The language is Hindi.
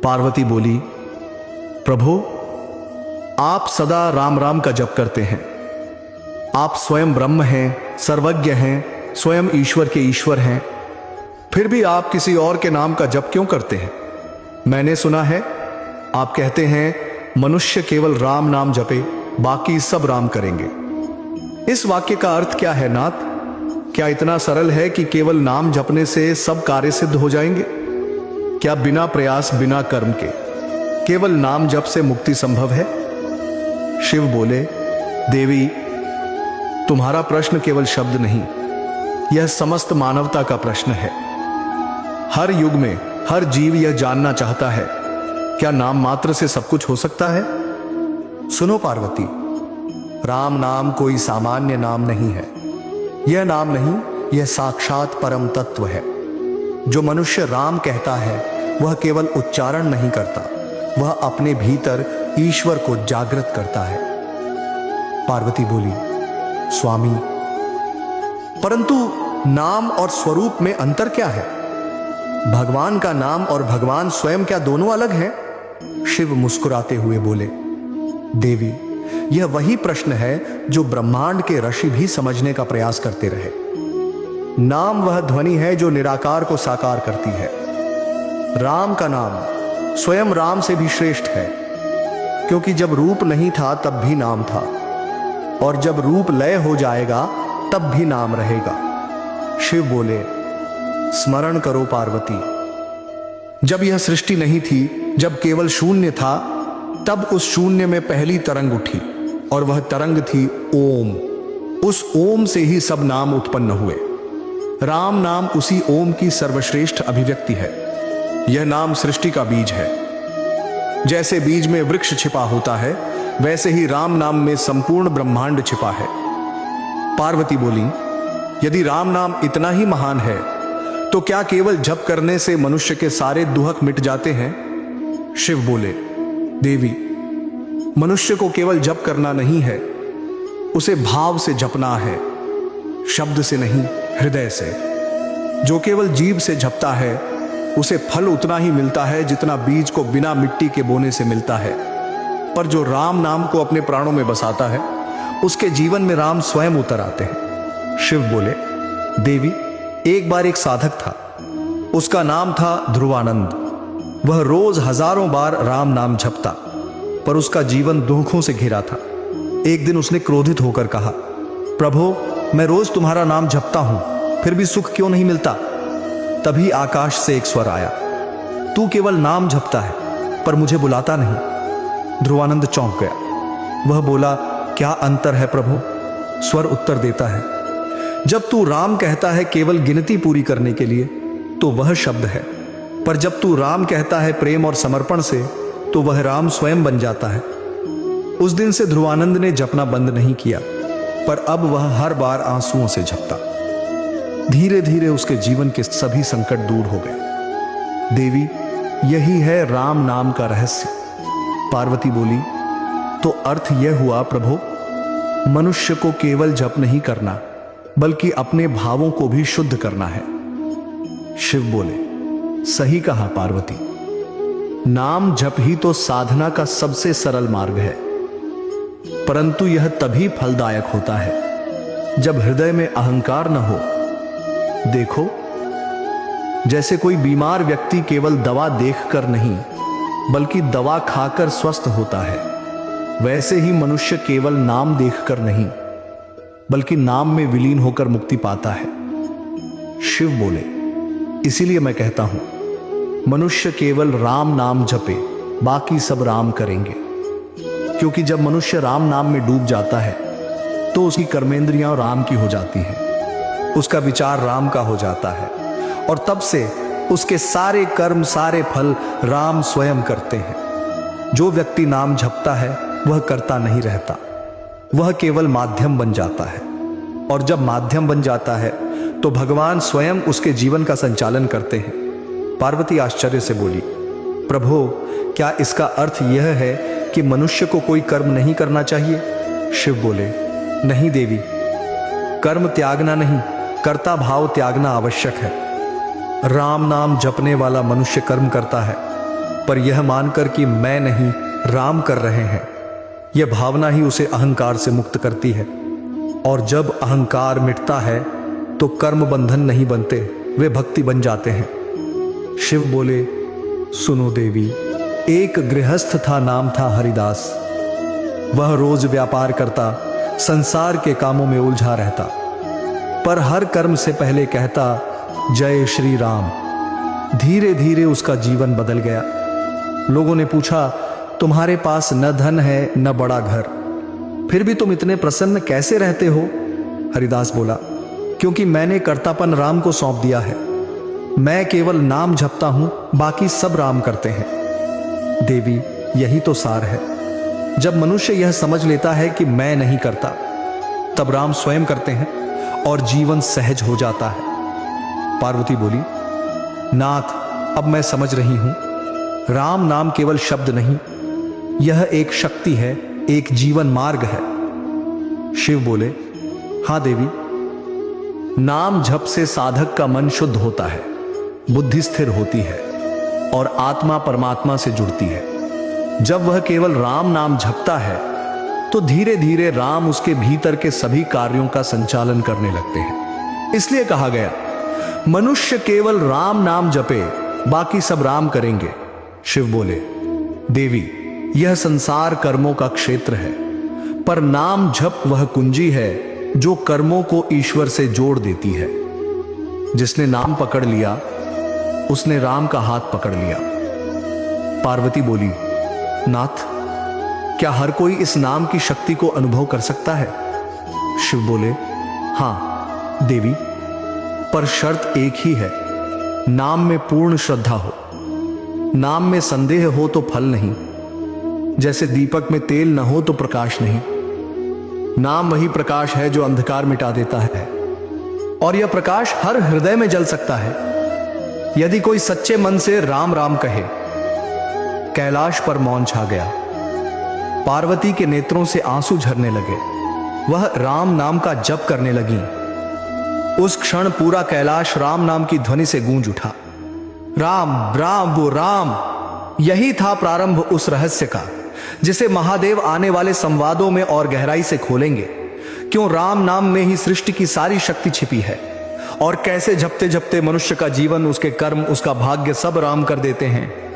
पार्वती बोली, प्रभु आप सदा राम राम का जप करते हैं। आप स्वयं ब्रह्म हैं, सर्वज्ञ हैं, स्वयं ईश्वर के ईश्वर हैं, फिर भी आप किसी और के नाम का जप क्यों करते हैं? मैंने सुना है आप कहते हैं मनुष्य केवल राम नाम जपे, बाकी सब राम करेंगे। इस वाक्य का अर्थ क्या है नाथ? क्या इतना सरल है कि केवल नाम जपने से सब कार्य सिद्ध हो जाएंगे? क्या बिना प्रयास बिना कर्म के केवल नाम जप से मुक्ति संभव है? शिव बोले, देवी तुम्हारा प्रश्न केवल शब्द नहीं, यह समस्त मानवता का प्रश्न है। हर युग में हर जीव यह जानना चाहता है, क्या नाम मात्र से सब कुछ हो सकता है? सुनो पार्वती, राम नाम कोई सामान्य नाम नहीं है। यह नाम नहीं, यह साक्षात परम तत्व है। जो मनुष्य राम कहता है वह केवल उच्चारण नहीं करता, वह अपने भीतर ईश्वर को जागृत करता है। पार्वती बोली, स्वामी परंतु नाम और स्वरूप में अंतर क्या है? भगवान का नाम और भगवान स्वयं क्या दोनों अलग हैं? शिव मुस्कुराते हुए बोले, देवी यह वही प्रश्न है जो ब्रह्मांड के ऋषि भी समझने का प्रयास करते रहे। नाम वह ध्वनि है जो निराकार को साकार करती है। राम का नाम स्वयं राम से भी श्रेष्ठ है, क्योंकि जब रूप नहीं था तब भी नाम था, और जब रूप लय हो जाएगा तब भी नाम रहेगा। शिव बोले, स्मरण करो पार्वती, जब यह सृष्टि नहीं थी, जब केवल शून्य था, तब उस शून्य में पहली तरंग उठी, और वह तरंग थी ओम। उस ओम से ही सब नाम उत्पन्न हुए। राम नाम उसी ओम की सर्वश्रेष्ठ अभिव्यक्ति है। यह नाम सृष्टि का बीज है। जैसे बीज में वृक्ष छिपा होता है, वैसे ही राम नाम में संपूर्ण ब्रह्मांड छिपा है। पार्वती बोली, यदि राम नाम इतना ही महान है तो क्या केवल जप करने से मनुष्य के सारे दुहक मिट जाते हैं? शिव बोले, देवी मनुष्य को केवल जप करना नहीं है, उसे भाव से जपना है, शब्द से नहीं, हृदय से। जो केवल जीभ से जपता है उसे फल उतना ही मिलता है जितना बीज को बिना मिट्टी के बोने से मिलता है। पर जो राम नाम को अपने प्राणों में बसाता है, उसके जीवन में राम स्वयं उतर आते हैं। शिव बोले, देवी एक बार एक साधक था, उसका नाम था ध्रुवानंद। वह रोज हजारों बार राम नाम जपता, पर उसका जीवन दुखों से घिरा था। एक दिन उसने क्रोधित होकर कहा, प्रभु मैं रोज तुम्हारा नाम जपता हूं, फिर भी सुख क्यों नहीं मिलता? तभी आकाश से एक स्वर आया, तू केवल नाम जपता है पर मुझे बुलाता नहीं। ध्रुवानंद चौंक गया। वह बोला, क्या अंतर है प्रभु? स्वर उत्तर देता है, जब तू राम कहता है केवल गिनती पूरी करने के लिए तो वह शब्द है, पर जब तू राम कहता है प्रेम और समर्पण से तो वह राम स्वयं बन जाता है। उस दिन से ध्रुवानंद ने जपना बंद नहीं किया, पर अब वह हर बार आंसुओं से जपता। धीरे धीरे उसके जीवन के सभी संकट दूर हो गए। देवी यही है राम नाम का रहस्य। पार्वती बोली, तो अर्थ यह हुआ प्रभु, मनुष्य को केवल जप नहीं करना बल्कि अपने भावों को भी शुद्ध करना है। शिव बोले, सही कहा पार्वती, नाम जप ही तो साधना का सबसे सरल मार्ग है, परंतु यह तभी फलदायक होता है जब हृदय में अहंकार न हो। देखो, जैसे कोई बीमार व्यक्ति केवल दवा देखकर नहीं बल्कि दवा खाकर स्वस्थ होता है, वैसे ही मनुष्य केवल नाम देखकर नहीं बल्कि नाम में विलीन होकर मुक्ति पाता है। शिव बोले, इसीलिए मैं कहता हूं, मनुष्य केवल राम नाम जपे, बाकी सब राम करेंगे। क्योंकि जब मनुष्य राम नाम में डूब जाता है तो उसकी कर्मेंद्रियां राम की हो जाती हैं, उसका विचार राम का हो जाता है, और तब से उसके सारे कर्म सारे फल राम स्वयं करते हैं। जो व्यक्ति नाम जपता है वह करता नहीं रहता, वह केवल माध्यम बन जाता है, और जब माध्यम बन जाता है तो भगवान स्वयं उसके जीवन का संचालन करते हैं। पार्वती आश्चर्य से बोली, प्रभु क्या इसका अर्थ यह है कि मनुष्य को कोई कर्म नहीं करना चाहिए? शिव बोले, नहीं देवी, कर्म त्यागना नहीं, कर्ता भाव त्यागना आवश्यक है। राम नाम जपने वाला मनुष्य कर्म करता है, पर यह मानकर कि मैं नहीं राम कर रहे हैं, यह भावना ही उसे अहंकार से मुक्त करती है। और जब अहंकार मिटता है तो कर्म बंधन नहीं बनते, वे भक्ति बन जाते हैं। शिव बोले, सुनो देवी, एक गृहस्थ था, नाम था हरिदास। वह रोज व्यापार करता, संसार के कामों में उलझा रहता, पर हर कर्म से पहले कहता जय श्री राम। धीरे धीरे उसका जीवन बदल गया। लोगों ने पूछा, तुम्हारे पास न धन है न बड़ा घर, फिर भी तुम इतने प्रसन्न कैसे रहते हो? हरिदास बोला, क्योंकि मैंने कर्तापन राम को सौंप दिया है। मैं केवल नाम जपता हूं, बाकी सब राम करते हैं। देवी, यही तो सार है। जब मनुष्य यह समझ लेता है कि मैं नहीं करता, तब राम स्वयं करते हैं और जीवन सहज हो जाता है। पार्वती बोली, नाथ, अब मैं समझ रही हूं, राम नाम केवल शब्द नहीं, यह एक शक्ति है, एक जीवन मार्ग है। शिव बोले, हां देवी, नाम जप से साधक का मन शुद्ध होता है, बुद्धि स्थिर होती है और आत्मा परमात्मा से जुड़ती है। जब वह केवल राम नाम जपता है तो धीरे धीरे राम उसके भीतर के सभी कार्यों का संचालन करने लगते हैं। इसलिए कहा गया, मनुष्य केवल राम नाम जपे, बाकी सब राम करेंगे। शिव बोले, देवी, यह संसार कर्मों का क्षेत्र है, पर नाम जप वह कुंजी है जो कर्मों को ईश्वर से जोड़ देती है। जिसने नाम पकड़ लिया उसने राम का हाथ पकड़ लिया। पार्वती बोली, नाथ, क्या हर कोई इस नाम की शक्ति को अनुभव कर सकता है? शिव बोले, हां देवी, पर शर्त एक ही है, नाम में पूर्ण श्रद्धा हो। नाम में संदेह हो तो फल नहीं, जैसे दीपक में तेल न हो तो प्रकाश नहीं। नाम वही प्रकाश है जो अंधकार मिटा देता है, और यह प्रकाश हर हृदय में जल सकता है यदि कोई सच्चे मन से राम राम कहे। कैलाश पर मौन छा गया। पार्वती के नेत्रों से आंसू झरने लगे। वह राम नाम का जप करने लगी। उस क्षण पूरा कैलाश राम नाम की ध्वनि से गूंज उठा। राम राम वो राम, यही था प्रारंभ उस रहस्य का, जिसे महादेव आने वाले संवादों में और गहराई से खोलेंगे। क्यों राम नाम में ही सृष्टि की सारी शक्ति छिपी है, और कैसे जपते जपते मनुष्य का जीवन, उसके कर्म, उसका भाग्य सब राम कर देते हैं।